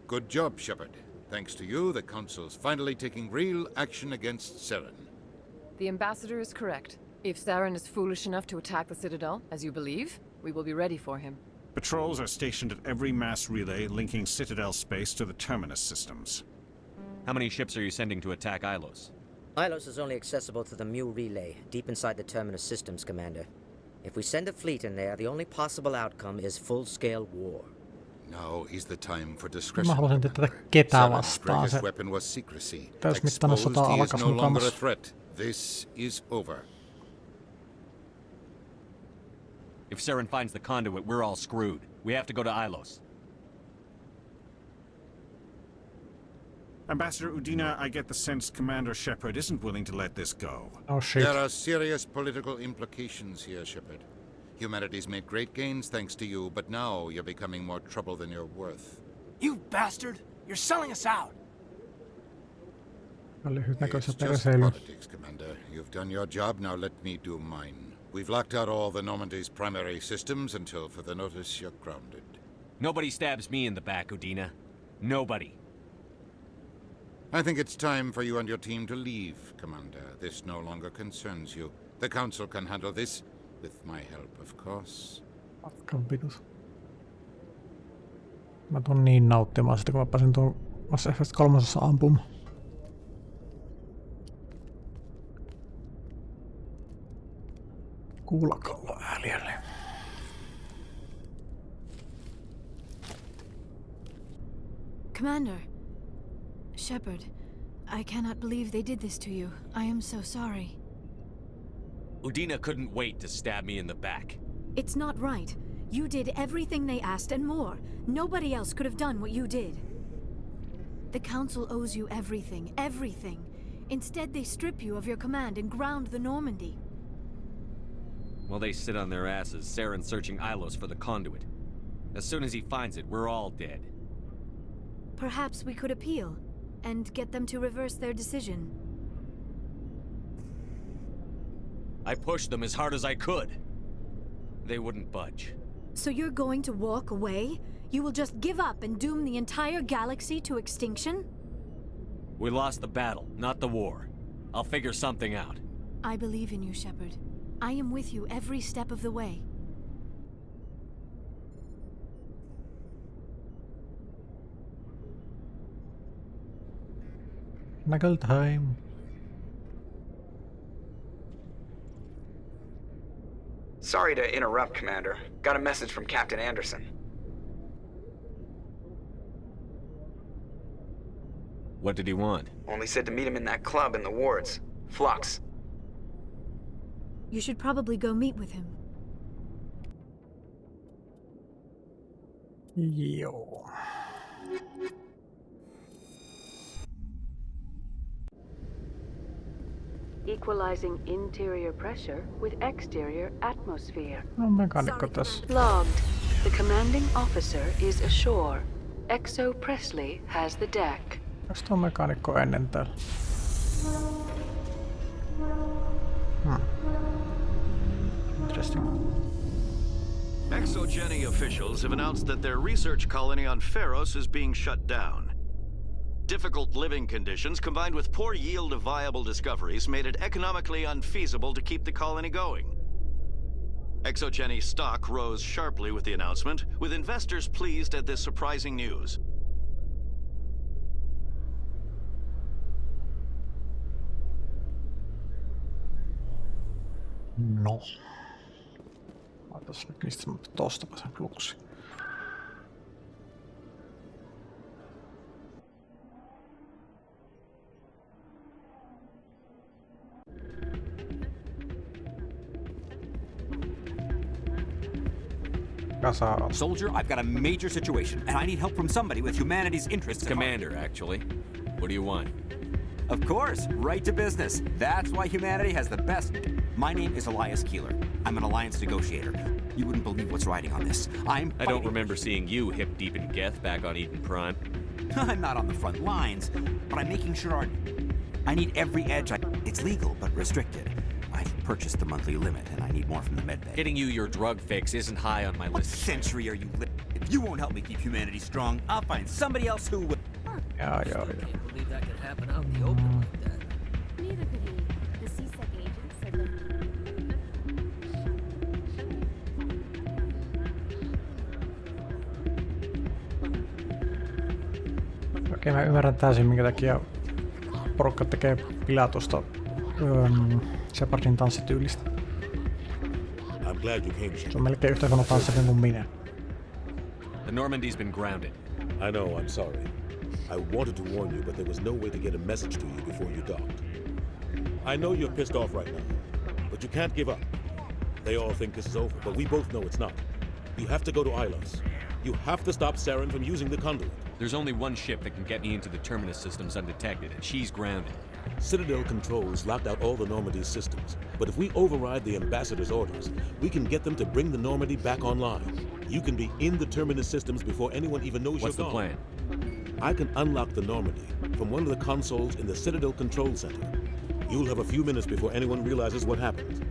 Good job, Shepard. Thanks to you, the Council's finally taking real action against Saren. The Ambassador is correct. If Saren is foolish enough to attack the Citadel, as you believe, we will be ready for him. Patrols are stationed at every mass relay linking Citadel space to the Terminus systems. How many ships are you sending to attack Ilos? Ilos is only accessible to the Mu relay, deep inside the Terminus systems, Commander. If we send a fleet in there, the only possible outcome is full-scale war. Now is the time for discretion. Mä haluaisin tätä ketään Saren's vastaan. greatest Se weapon was secrecy. täysmittainen sota Exposed, he is alkas no longer a mukamas. threat. This is over. If Saren finds the conduit, we're all screwed. We have to go to Ilos. Ambassador Udina, I get the sense Commander Shepard isn't willing to let this go. Oh shit. There are serious political implications here, Shepard. Humanity's made great gains thanks to you, but now you're becoming more trouble than you're worth. You bastard! You're selling us out! Lyhytnäköistä It's just perseilyä. politics, Commander. You've done your job, now let me do mine. We've locked out all the Normandy's primary systems until further notice you're grounded. Nobody stabs me in the back, Udina. Nobody. I think it's time for you and your team to leave, Commander. This no longer concerns you. The Council can handle this, with my help, of course. Matkan pituus. Mä tuun niin nauttimaan sitä, kun mä pääsin tuon Mass Effect 3 ampumaan. Kuulakallo ääliölle. Commander. Shepard, I cannot believe they did this to you. I am so sorry. Udina couldn't wait to stab me in the back. It's not right. You did everything they asked and more. Nobody else could have done what you did. The Council owes you everything, everything. Instead, they strip you of your command and ground the Normandy. While they sit on their asses, Saren's searching Ilos for the conduit. As soon as he finds it, we're all dead. Perhaps we could appeal and get them to reverse their decision. I pushed them as hard as I could. They wouldn't budge. So you're going to walk away? You will just give up and doom the entire galaxy to extinction? We lost the battle, not the war. I'll figure something out. I believe in you, Shepard. I am with you every step of the way. Knuckle time. Sorry to interrupt, Commander. Got a message from Captain Anderson. What did he want? Only said to meet him in that club in the wards. Flux. You should probably go meet with him. Joo. Equalizing interior pressure with exterior atmosphere. No mekaanikko tässä. Logged. The commanding officer is ashore. Exo Presley has the deck. Onks tuo mekaanikko ennen täällä? Interesting. Exogeny officials have announced that their research colony on Pharos is being shut down. Difficult living conditions combined with poor yield of viable discoveries made it economically unfeasible to keep the colony going. Exogeny stock rose sharply with the announcement, with investors pleased at this surprising news. No. Laitas nyt mistä mä tostapa sen fluksi. Soldier, I've got a major situation, and I need help from somebody with humanity's interests at heart. Commander, actually. What do you want? Of course, right to business. That's why humanity has the best. My name is Elias Keeler. I'm an alliance negotiator. You wouldn't believe what's riding on this. I don't remember seeing you hip deep in Geth back on Eden Prime. I'm not on the front lines, but I'm making sure I need every edge. It's legal, but restricted. purchased the monthly limit, and I need more from the medbay. Getting you your drug fix isn't high on my What list. century are you living? If you won't help me keep humanity strong, I'll find somebody else who will. Joo. Can't believe that could happen out in the open like that. Neither could he. The CSEC agent said that. Okei, mä ymmärrän täysin, minkä takia porukka tekee pilatusta Shepardin tanssityylistä. Se on melkein yhtä huono tanssija kuin minä. The Normandy's been grounded. I know, I'm sorry. I wanted to warn you, but there was no way to get a message to you before you docked. I know you're pissed off right now, but you can't give up. They all think this is over, but we both know it's not. You have to go to Ilos. You have to stop Saren from using the conduit. There's only one ship that can get me into the terminus systems undetected, and she's grounded. Citadel controls locked out all the Normandy's systems, but if we override the ambassador's orders, we can get them to bring the Normandy back online. You can be in the terminus systems before anyone even knows What's you're gone. the plan? I can unlock the Normandy from one of the consoles in the Citadel Control Center. You'll have a few minutes before anyone realizes what happened.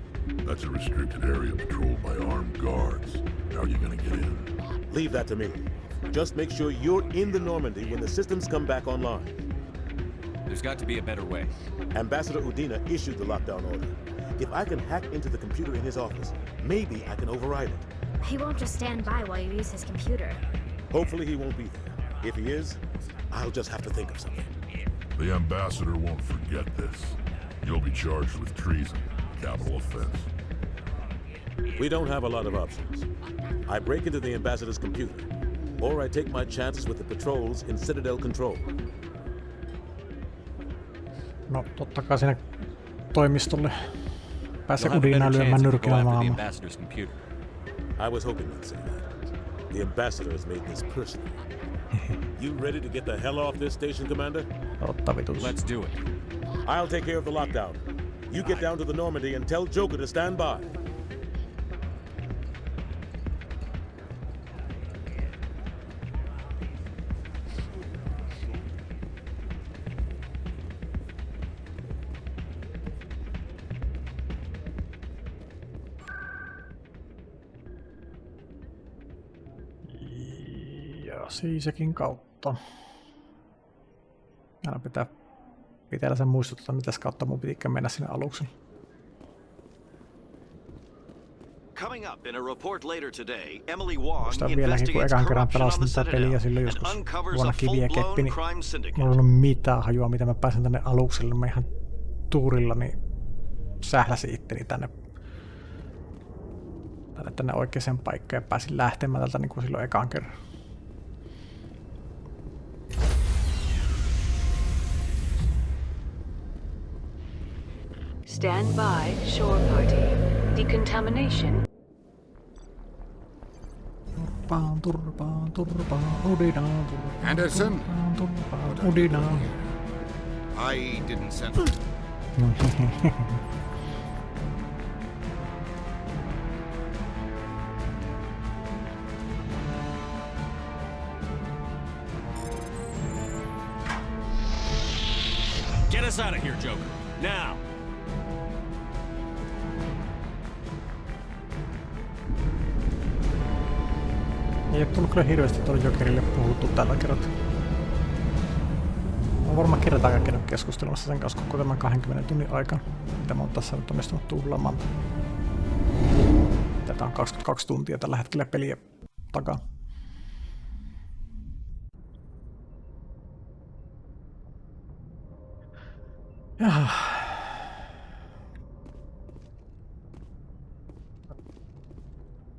That's a restricted area patrolled by armed guards. How are you gonna get in? Leave that to me. Just make sure you're in the Normandy when the systems come back online. There's got to be a better way. Ambassador Udina issued the lockdown order. If I can hack into the computer in his office, maybe I can override it. He won't just stand by while you use his computer. Hopefully he won't be there. If he is, I'll just have to think of something. The ambassador won't forget this. You'll be charged with treason, capital offense. We don't have a lot of options. I break into the ambassador's computer, or I take my chances with the patrols in Citadel Control. No, totta kai sinne toimistolle pääsee Udinaa lyömään nyrkillä maailmaa. I was hoping you'd say that. The ambassador has made this personal. You ready to get the hell off this station, Commander? Totta vitus. Let's do it. I'll take care of the lockdown. You get down to the Normandy and tell Joker to stand by. Siisekin kautta. Aina pitää pitää sen muistuttaa, mitäs kautta mun pitikään mennä sinne aluksi. Coming up in a report later today, Emily Wong Vieläkin kun ekan kerran pelasin tätä peliä silloin joskus vuonna Kiviä Keppi, niin mulla ei ollut mitään hajua, mitä mä pääsin tänne alukselle. Mä ihan tuurilla niin sähläsin itteni tänne oikeaan paikkaan ja pääsin lähtemään tältä niin kuin silloin ekan kerran. Stand by, shore party. Decontamination. Turpaan, Udinaa. Anderson? Udinaa. I didn't send... Get us out of here, Joker. Now! Ei oo tullut kyllä hirveästi tuolle Jokerille puhuttu tällä kertaa. Mä varmaan kertaakaan käynyt keskustelemassa sen kanssa koko tämän 20 tunnin aikana, mitä mä oon tässä nyt onnistunut tuhlaamaan. Tätä on 22 tuntia tällä hetkellä peliä takaa. Jaha.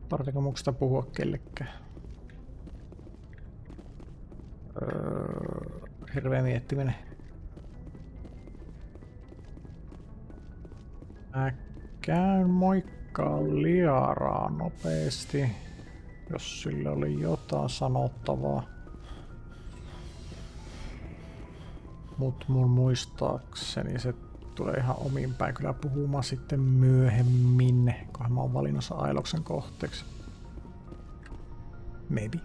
Tarvitaanko musta puhua kellekään? Hirveä miettiminen. Mä käyn moikkaa Liaraa nopeasti, jos sillä oli jotain sanottavaa. Mut mun muistaakseni se tulee ihan omin päin kyllä puhumaan sitten myöhemmin, kunhan mä oon valinnassa Iloksen kohteeksi. Maybe.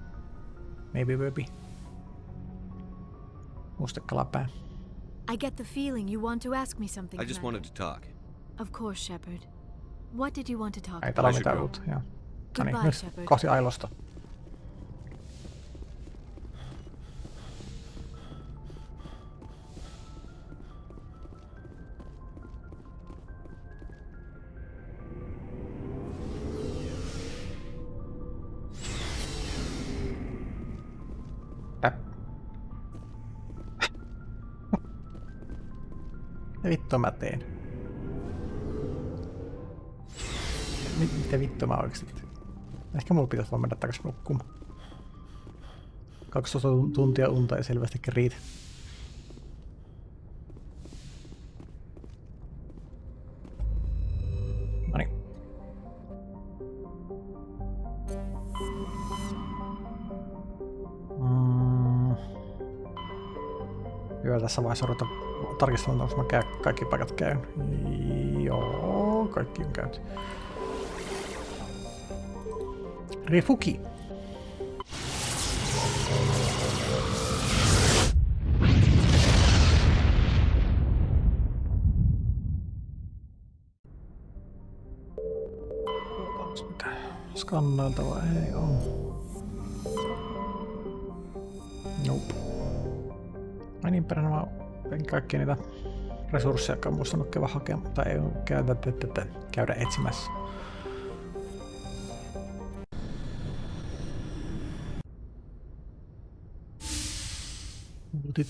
Maybe. I get the feeling you want to ask me something. I just wanted to talk. Of course, Shepard. What did you want to talk Ei about? täällä ole mitään uutta. Joo. No niin, nyt Shepard. kohti Ilosta. Mitä vittua mä teen? Mitä vittua mä oikeesti teen? Ehkä mulla pitäisi vaan mennä takas nukkumaan. 12 tuntia unta ei selvästikin riitä. Noniin. Hyvä tässä vaiheessa ruveta tarkistamaan, onko mä kaikki paikat käyn. Joo, kaikki on käyty. Refuki. Skannailtava ei oo. Nope. Ai niin perään mä en kaikkia niitä resurssejakaan muistanut käydä hakemaan, tai ei käydä etsimässä.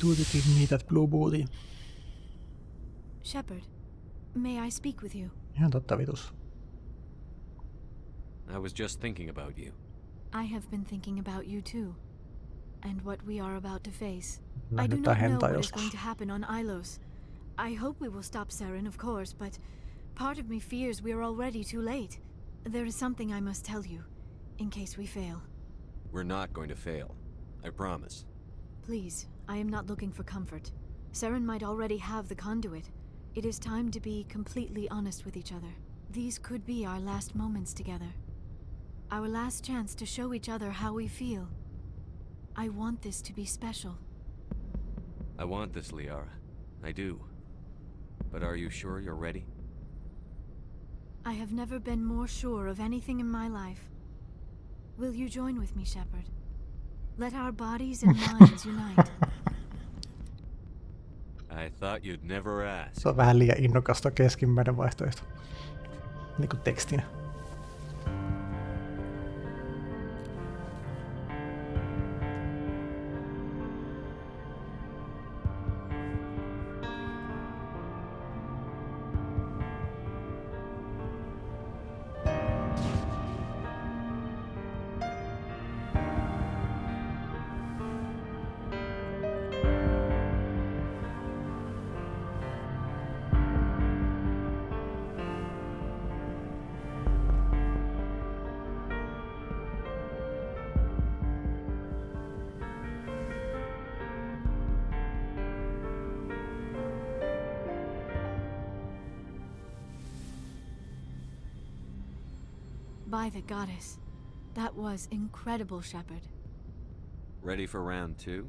Tuotettiin niitä Blue Bootia. Shepard, may I speak with you? Ihan totta vitus. I was just thinking about you. I have been thinking about you too, and what we are about to face. I do Nähnyt not know hentaa what is joskus. going to happen on Ilos. I hope we will stop Saren, of course, but part of me fears we are already too late. There is something I must tell you, in case we fail. We're not going to fail. I promise. Please, I am not looking for comfort. Saren might already have the conduit. It is time to be completely honest with each other. These could be our last moments together. Our last chance to show each other how we feel. I want this to be special. I want this, Liara. I do. But are you sure you're ready? I have never been more sure of anything in my life. Will you join with me, Shepard? Let our bodies and minds unite. I thought you'd never ask. Se on vähän liian innokasta keskimmäinen vaihtoehto. Niinku tekstinä. By the goddess. That was incredible, Shepard. Ready for round 2?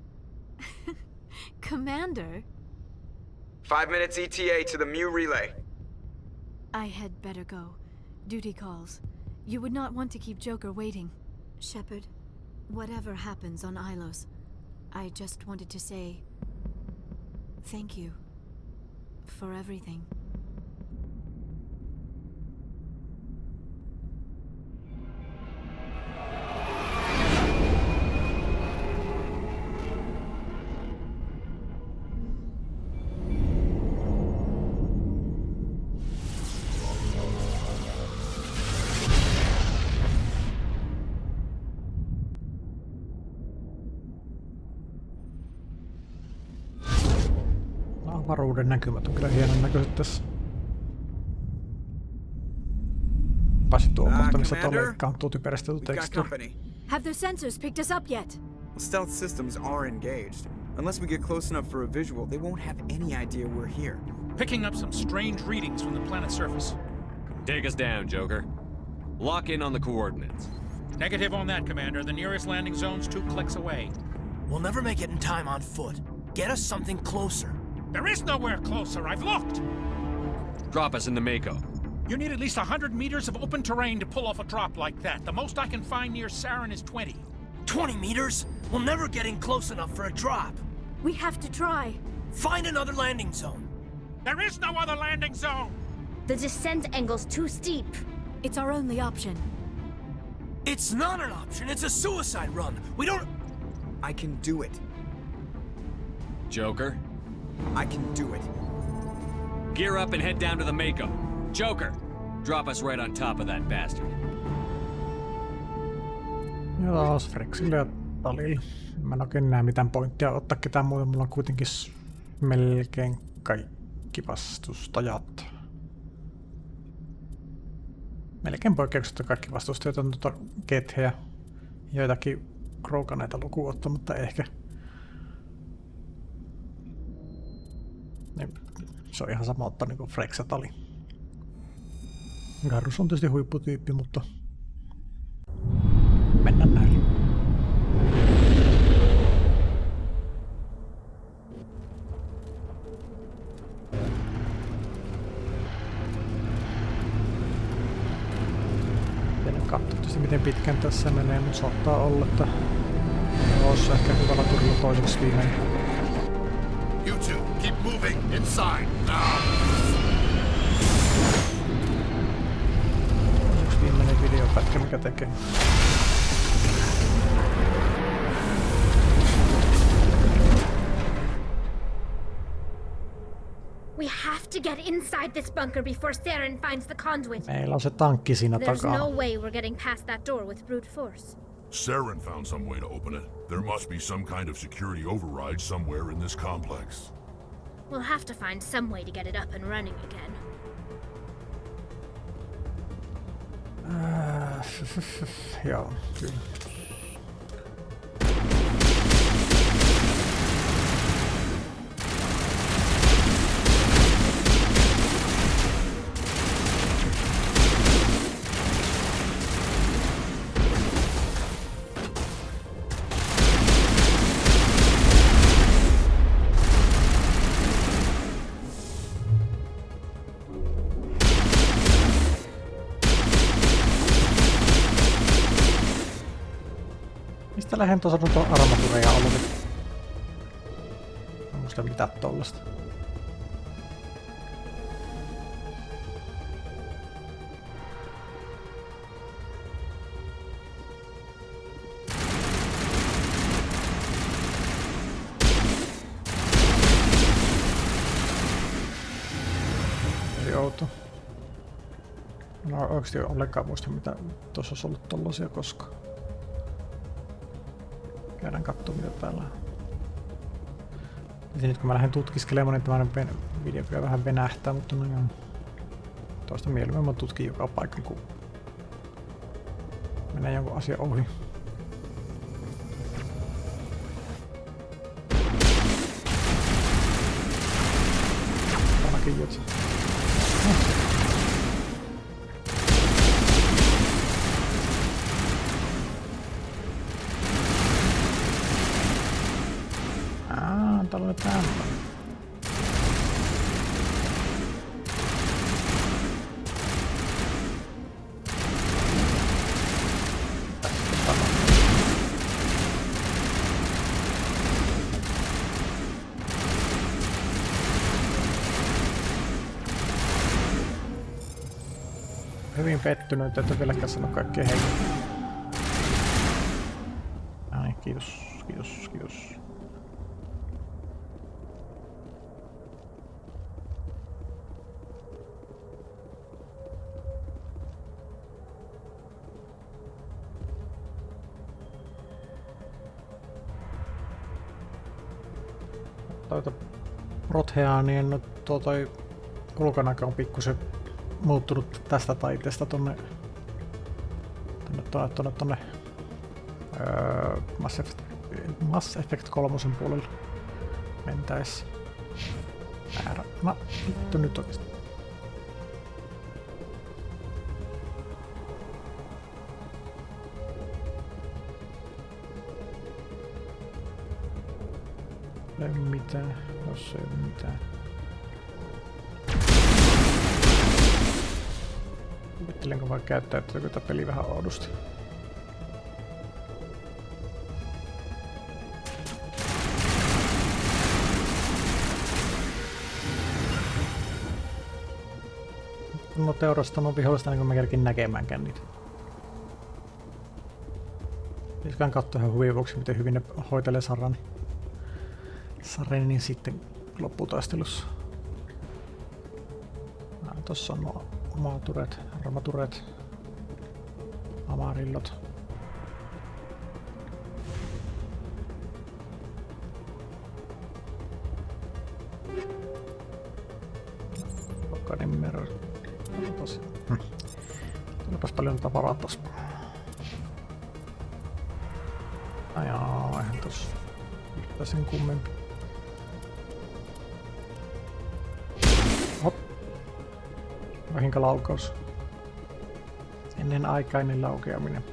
Commander? 5 minutes ETA to the Mu relay. I had better go. Duty calls. You would not want to keep Joker waiting. Shepard, whatever happens on Ilos, I just wanted to say thank you for everything. Avaruuden näkymät on kyllä hienon näköiset tässä. Pasi tuo kohta, missä tuo leikkaantuu typerästi tekstiä. Have their sensors picked us up yet? Stealth systems are engaged. Unless we get close enough for a visual, they won't have any idea we're here. Picking up some strange readings from the planet's surface. Take us down, Joker. Lock in on the coordinates. Negative on that, Commander. The nearest landing zone's 2 clicks away. We'll never make it in time on foot. Get us something closer. There is nowhere closer. I've looked. Drop us in the Mako. You need at least 100 meters of open terrain to pull off a drop like that. The most I can find near Saren is 20. 20 meters? We'll never get in close enough for a drop. We have to try. Find another landing zone. There is no other landing zone! The descent angle's too steep. It's our only option. It's not an option, it's a suicide run. We don't... I can do it. Joker? I can do it. Gear up and head down to the Mako. Joker, drop us right on top of that bastard. Joo, Frexille ja Talille. Mä en oikein näe mitään pointtia ottaa ketään muuta. Mulla on kuitenkin melkein kaikki vastustajat. Melkein poikkeuksetta kaikki vastustajat on Kethejä. Joitakin Kroganeita lukuun ottamatta ehkä. Niin, se on ihan sama ottaa niinku Frex ja Tali. Garrus on tietysti huipputyyppi, mutta mennään näin. En katso tietysti miten pitkään tässä menee, mutta saattaa olla, että olisi ehkä hyvällä turilla toiseksi viimeinen. You two, keep moving inside now. Yksi viimeinen videopätkä mikä tekee. We have to get inside this bunker before Saren finds the conduit. Meillä on se tankki siinä There's takana. no way we're getting past that door with brute force. Saren found some way to open it. There must be some kind of security override somewhere in this complex. We'll have to find some way to get it up and running again. Joo, kyllä. Mistä lähden tuossa on tuon armatureja ollut? En muista mitään tollasta. Eli outo. No oikeesti ollenkaan muista mitä tuossa olisi ollut tollasia koskaan. Käydään kattoo mitä täällä on. Ja nyt kun mä lähden tutkiskelemaan, niin tämä video kyllä vähän venähtää, mutta no joo. Toista mieluummin mä tutkin joka paikan, kun menee jonkun asian ohi. Ainakin jotsi. Täällä on tämmönen. Hyvin pettynyt, että vieläkään sano kaikkea heitä. Ai, kiitos, kiitos, kiitos. Toita Protheanien no toi ulkonäkö on pikkusen muuttunut tästä taiteesta tonne Mass Effect 3 puolelle mentäis. No vittu nyt oikeesti. Ei mitään, jos ei mitään. Ajattelenko vaan käyttäytyykö tätä peli vähän oudosti. No teurastanut vihollista niin kuin mä kerkin näkemäänkään niitä. Pitäisikään katsoa ihan huvin vuoksi, miten hyvin ne hoitelee Sarenin sitten lopputaistelussa. Tossa on nuo maaturet, armaturet, amarillot. Lokadimer. Tulipas paljon tavaraa tossa. Ajaa, eihän tossa yhtä sen kummempi. Hop. Vahinkolaukaus. Ennen aikainen laukeaminen.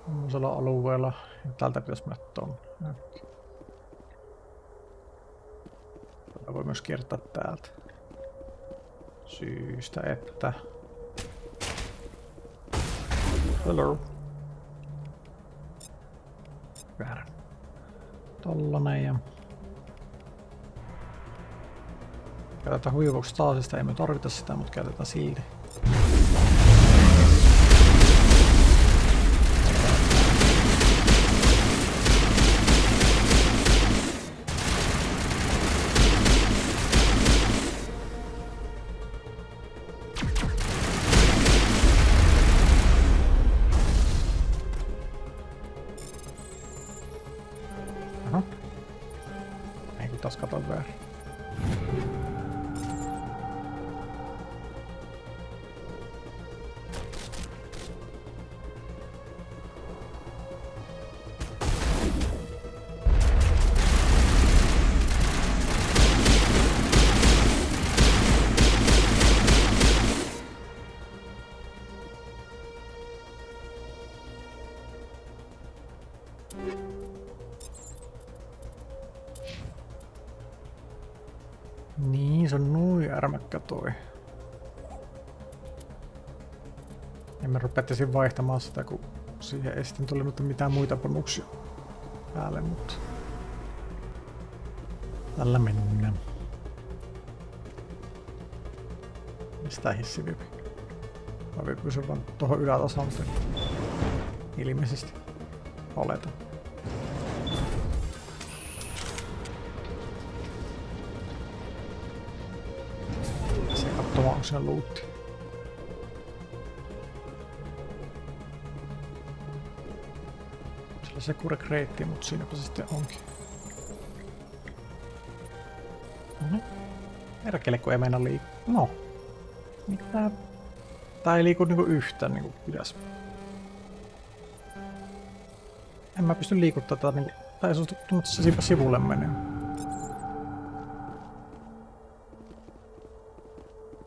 Semmoisella alueella. Ja täältä pitäisi mennä tuonne. Tätä voi myös kiertää täältä. Syystä, että... Hello. Väärä. Tollanen ja... Käytetään huivuksi taasista, emme tarvita sitä, mutta käytetään silti. Taas katon väärin. Niin, se on nui ärmäkkä toi. En mä rupeattaisin vaihtamaan sitä, kun siihen ei sitten tullut mitään muita bonuksia päälle, mutta... Tällä mennään. Mistä hissiviipi? Mä viipyin sen vaan tohon ylätasaan, mutta ilmeisesti oletan. Onko se luutti? Sillä se kurekreitti, mutta siinäpä se sitten onkin. Perkele, kun ei mennä liikkua. No. Mitä? Tää ei liiku niinku yhtään niinku pitäis. En mä pysty liikuttaa tätä niinku... Tai se on tuntunut, että se sivulle menee.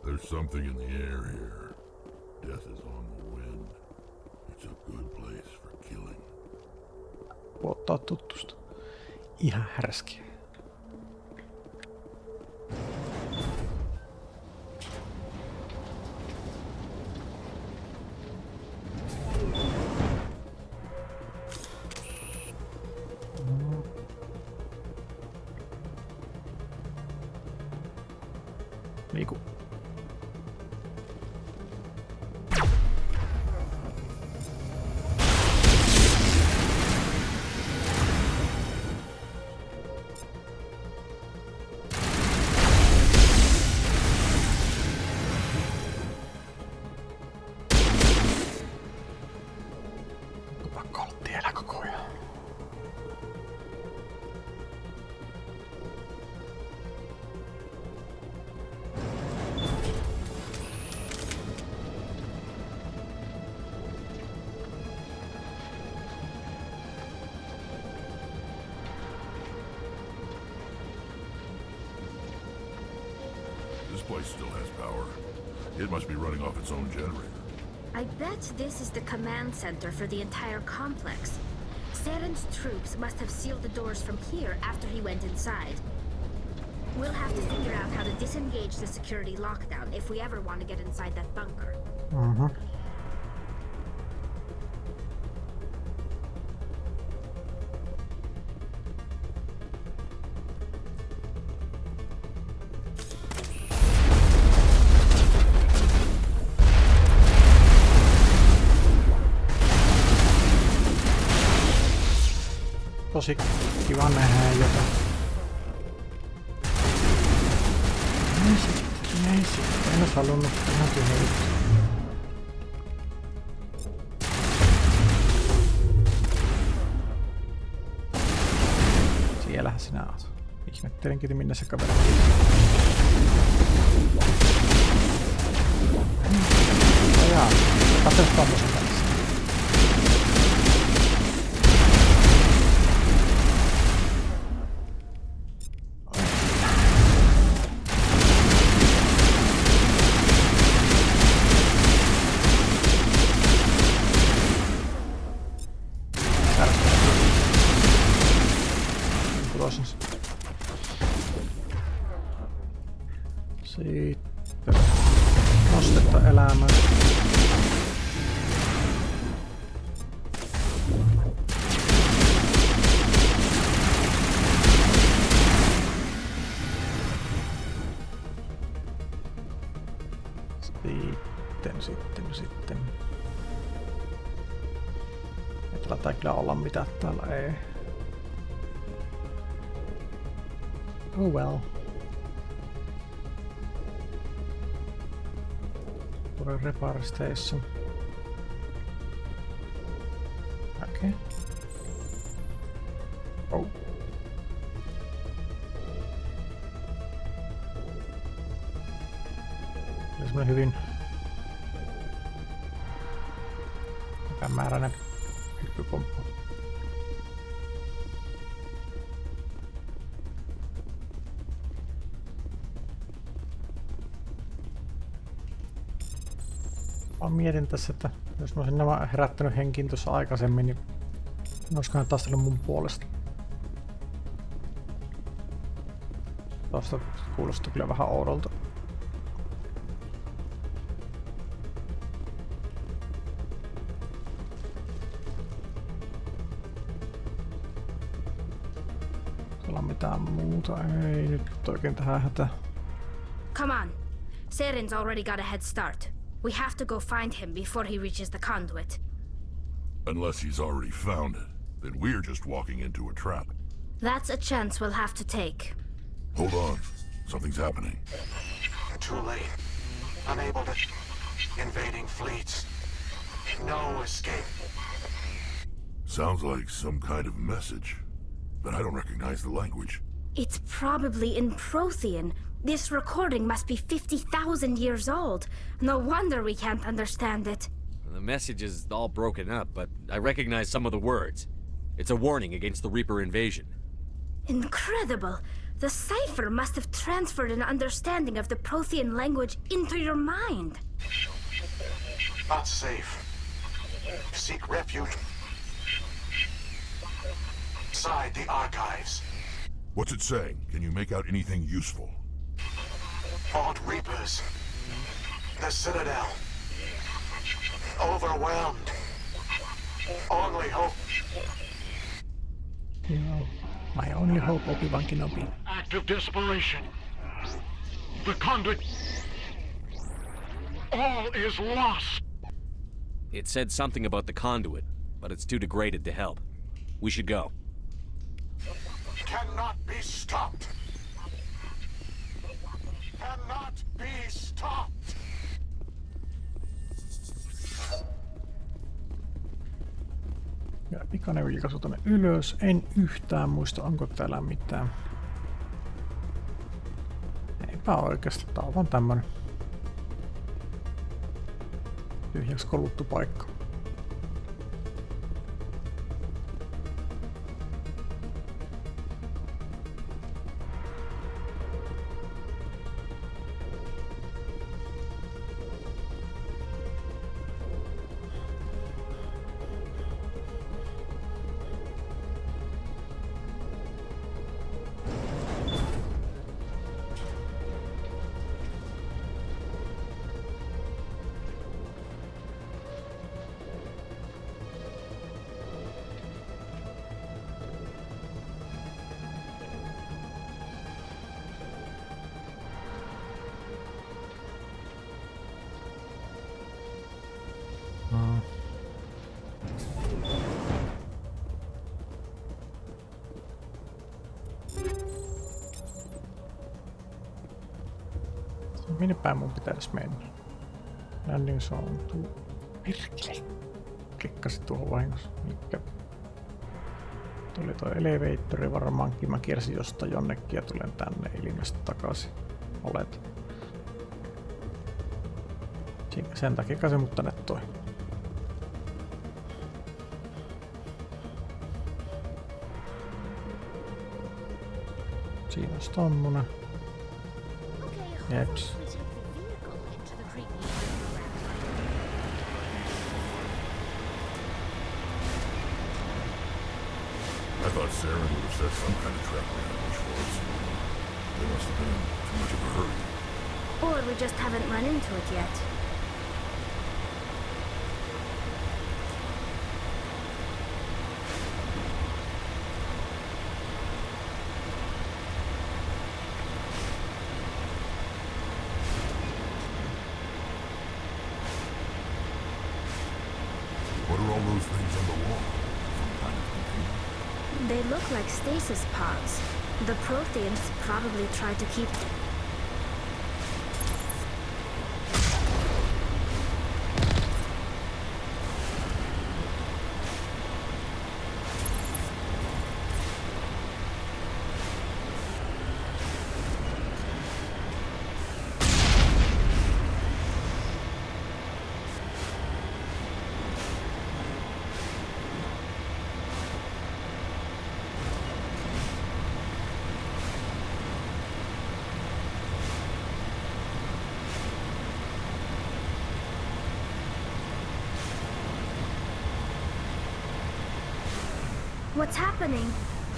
There's something in the air here. Death is on the wind. It's a good place for killing. Puottaa tuttusta. Ihan härskiä. Liiku. has power. It must be running off its own generator. I bet this is the command center for the entire complex. Saren's troops must have sealed the doors from here after he went inside. We'll have to figure out how to disengage the security lockdown if we ever want to get inside that bunker. Mm-hmm. Tosi kiva nähdä jotain. Näin sitten. En ois halunnut ihan tyhjä juttu. Siellähän sinä oot. Ihmettelinkin, minne se kaveri on. Jaa, katsotaan tommosen kanssa. Sitten nostetta elämään. Sitten. Ei tällä tää kyllä olla mitään täällä, ei. Oh well. Repair station. Okay. Oh. Oli semmonen hyvin epämääräinen hyppypomppu. Mä mietin tässä, että jos mä olisin nämä herättänyt henkiin tuossa aikaisemmin, niin olisikohan taistellut mun puolesta. Tuosta kuulostaa kyllä vähän oudolta. Siellä on mitään muuta, ei nyt oikein tähän hätään. Come on. Saren's already got a head start. We have to go find him before he reaches the conduit. Unless he's already found it, then we're just walking into a trap. That's a chance we'll have to take. Hold on. Something's happening. Too late. Unable to... Invading fleets. No escape. Sounds like some kind of message, but I don't recognize the language. It's probably in Prothean. This recording must be 50,000 years old. No wonder we can't understand it. The message is all broken up, but I recognize some of the words. It's a warning against the Reaper invasion. Incredible! The cipher must have transferred an understanding of the Prothean language into your mind. Not safe. Seek refuge inside the archives. What's it saying? Can you make out anything useful? Fought Reapers. The Citadel. Overwhelmed. Only hope. My only hope, Obi-Wan Kenobi. Act of desperation. The conduit. All is lost. It said something about the conduit, but it's too degraded to help. We should go. Cannot be stopped. Cannot be stopped. Ja pikainen vilkaisu tonne ylös. En yhtään muista, onko täällä mitään. Eipä oikeasti, tää on vaan tämmönen tyhjäksi koluttu paikka. Minne päin mun pitäisi mennä? Landing zone. Perkele. Klikkasin tuohon vahingossa. Mikä? Tuli toi elevatori varmaankin. Mä kiersin jostain jonnekin ja tulen tänne ilmeisesti takaisin. Olet. Sen takia se mut tänne toi. Siinä olisi tommonen. Jeps. I thought Saren would have set some kind of trap ambush for us. They must have been in too much of a hurry. Or we just haven't run into it yet. What are all those things on the wall? Some kind of container? They look like stasis pods. The Protheans probably tried to keep... What's happening?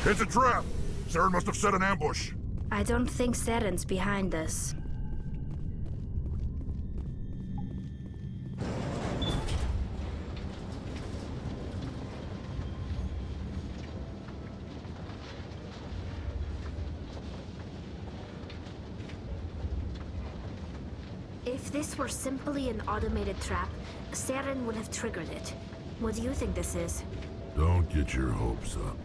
It's a trap! Saren must have set an ambush. I don't think Saren's behind this. If this were simply an automated trap, Saren would have triggered it. What do you think this is? Don't get your hopes up.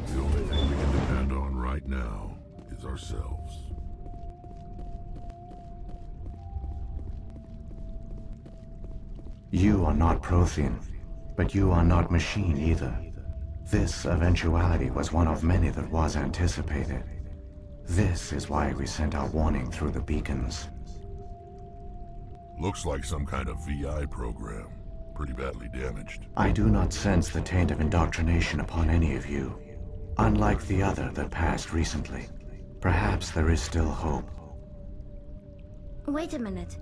The only thing we can depend on right now is ourselves. You are not Prothean, but you are not machine either. This eventuality was one of many that was anticipated. This is why we sent our warning through the beacons. Looks like some kind of VI program. Pretty badly damaged. I do not sense the taint of indoctrination upon any of you. Unlike the other that passed recently. Perhaps there is still hope. Wait a minute.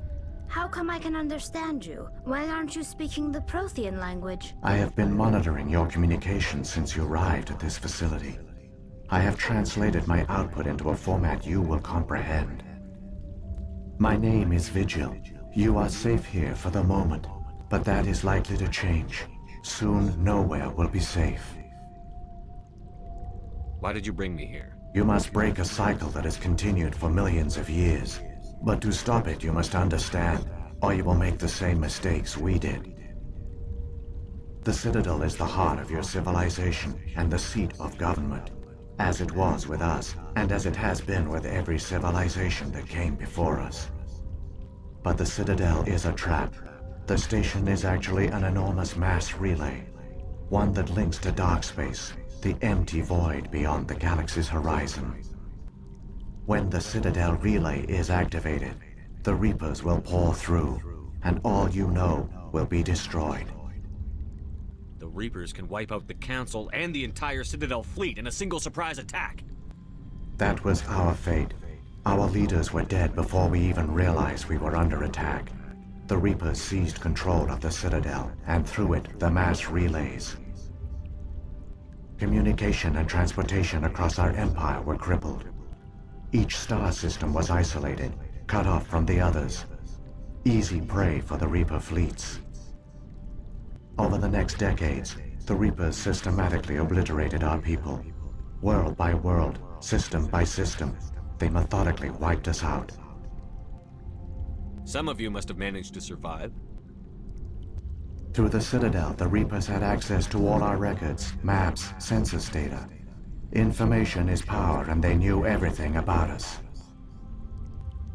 How come I can understand you? Why aren't you speaking the Prothean language? I have been monitoring your communications since you arrived at this facility. I have translated my output into a format you will comprehend. My name is Vigil. You are safe here for the moment. But that is likely to change. Soon, nowhere will be safe. Why did you bring me here? You must break a cycle that has continued for millions of years. But to stop it, you must understand, or you will make the same mistakes we did. The Citadel is the heart of your civilization and the seat of government, as it was with us, and as it has been with every civilization that came before us. But the Citadel is a trap. The station is actually an enormous mass relay, one that links to dark space, the empty void beyond the galaxy's horizon. When the Citadel relay is activated, the Reapers will pour through, and all you know will be destroyed. The Reapers can wipe out the Council and the entire Citadel fleet in a single surprise attack. That was our fate. Our leaders were dead before we even realized we were under attack. The Reapers seized control of the Citadel, and through it, the mass relays. Communication and transportation across our empire were crippled. Each star system was isolated, cut off from the others. Easy prey for the Reaper fleets. Over the next decades, the Reapers systematically obliterated our people. World by world, system by system, they methodically wiped us out. Some of you must have managed to survive. Through the Citadel, the Reapers had access to all our records, maps, census data. Information is power, and they knew everything about us.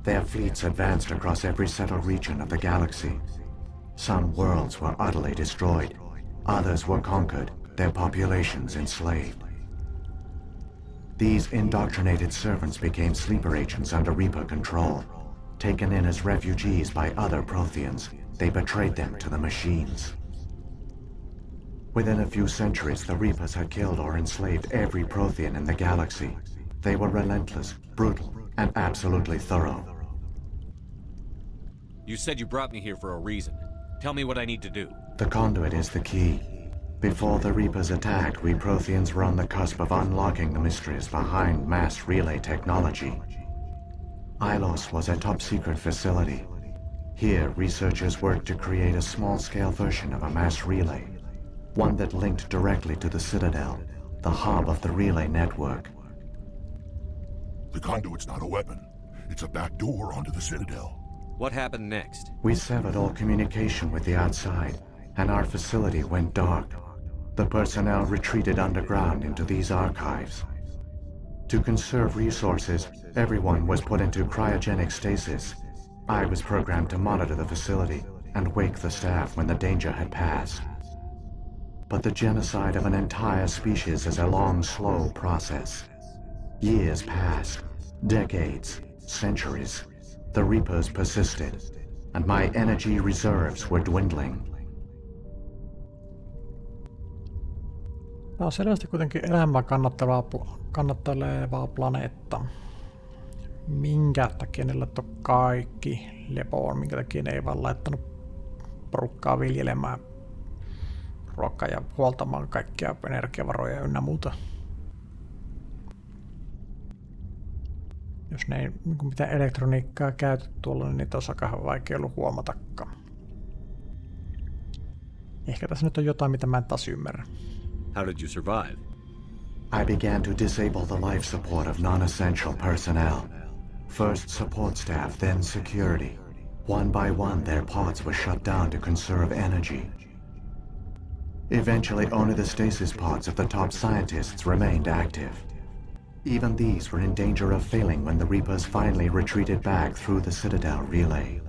Their fleets advanced across every settled region of the galaxy. Some worlds were utterly destroyed. Others were conquered, their populations enslaved. These indoctrinated servants became sleeper agents under Reaper control. Taken in as refugees by other Protheans, they betrayed them to the machines. Within a few centuries, the Reapers had killed or enslaved every Prothean in the galaxy. They were relentless, brutal, and absolutely thorough. You said you brought me here for a reason. Tell me what I need to do. The conduit is the key. Before the Reapers attacked, we Protheans were on the cusp of unlocking the mysteries behind mass relay technology. Ilos was a top-secret facility. Here, researchers worked to create a small-scale version of a mass relay, one that linked directly to the Citadel, the hub of the relay network. The conduit's not a weapon. It's a back door onto the Citadel. What happened next? We severed all communication with the outside, and our facility went dark. The personnel retreated underground into these archives. To conserve resources, everyone was put into cryogenic stasis. I was programmed to monitor the facility and wake the staff when the danger had passed. But the genocide of an entire species is a long, slow process. Years passed, decades, centuries. The Reapers persisted, and my energy reserves were dwindling. Tämä on selvästi kuitenkin elämää kannattelevaa planeetta. Minkä takia ne laittoi kaikki lepoon? Minkä takia ne ei vaan laittanut porukkaa viljelemään ruokaa ja huoltamaan kaikkia energiavaroja ynnä muuta? Jos ne ei mitään elektroniikkaa käytä tuolla, niin niitä olisi aika vaikea ollut huomatakaan. Ehkä tässä nyt on jotain, mitä mä en taas ymmärrä. How did you survive? I began to disable the life support of non-essential personnel. First support staff, then security. One by one, their pods were shut down to conserve energy. Eventually, only the stasis pods of the top scientists remained active. Even these were in danger of failing when the Reapers finally retreated back through the Citadel relay.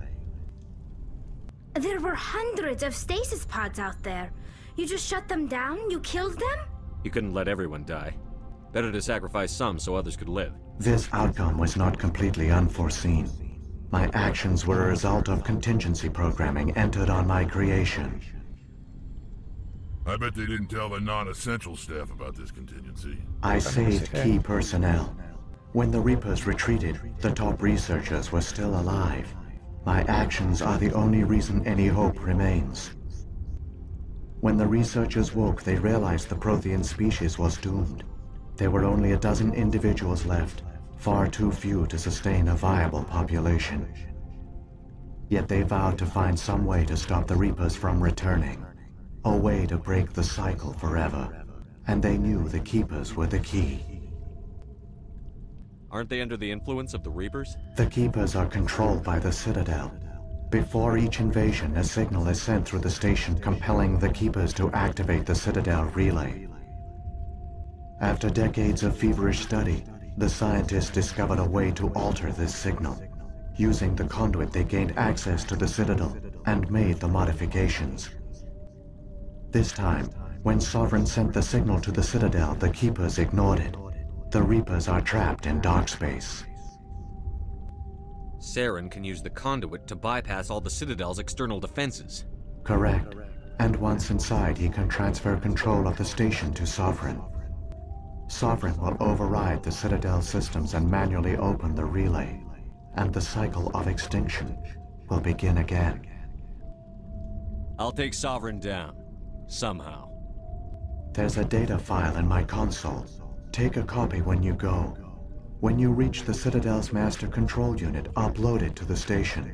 There were hundreds of stasis pods out there. You just shut them down? You killed them? You couldn't let everyone die. Better to sacrifice some so others could live. This outcome was not completely unforeseen. My actions were a result of contingency programming entered on my creation. I bet they didn't tell the non-essential staff about this contingency. I saved key personnel. When the Reapers retreated, the top researchers were still alive. My actions are the only reason any hope remains. When the researchers woke, they realized the Prothean species was doomed. There were only a dozen individuals left, far too few to sustain a viable population. Yet they vowed to find some way to stop the Reapers from returning. A way to break the cycle forever. And they knew the Keepers were the key. Aren't they under the influence of the Reapers? The Keepers are controlled by the Citadel. Before each invasion, a signal is sent through the station compelling the Keepers to activate the Citadel relay. After decades of feverish study, the scientists discovered a way to alter this signal. Using the conduit, they gained access to the Citadel and made the modifications. This time, when Sovereign sent the signal to the Citadel, the Keepers ignored it. The Reapers are trapped in dark space. Saren can use the conduit to bypass all the Citadel's external defenses. Correct. And once inside, he can transfer control of the station to Sovereign. Sovereign will override the Citadel systems and manually open the relay. And the cycle of extinction will begin again. I'll take Sovereign down. Somehow. There's a data file in my console. Take a copy when you go. When you reach the Citadel's master control unit, upload it to the station.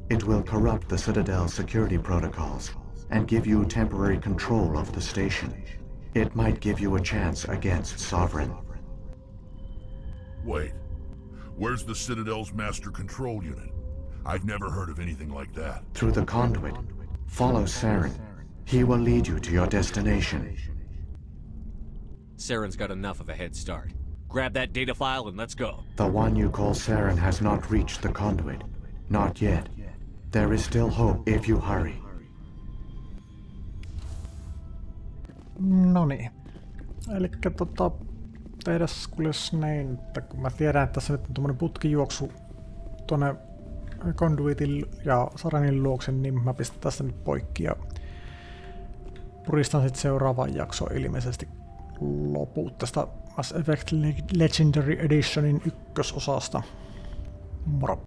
It will corrupt the Citadel's security protocols and give you temporary control of the station. It might give you a chance against Sovereign. Wait. Where's the Citadel's master control unit? I've never heard of anything like that. Through the conduit. Follow Saren. He will lead you to your destination. Saren's got enough of a head start. Grab that data file and let's go. The one you call Saren has not reached the conduit. Not yet. There is still hope if you hurry. Noniin. Elikkä tehdäs kuules näin, että kun mä tiedän, että tässä nyt on tommonen putkijuoksu tuonne Conduitin ja Sarenin luokse, niin mä pistän tässä nyt poikki ja puristan sitten seuraavaan jaksoon ilmeisesti loput tästä Mass Effect Legendary Editionin ykkösosasta. Moro!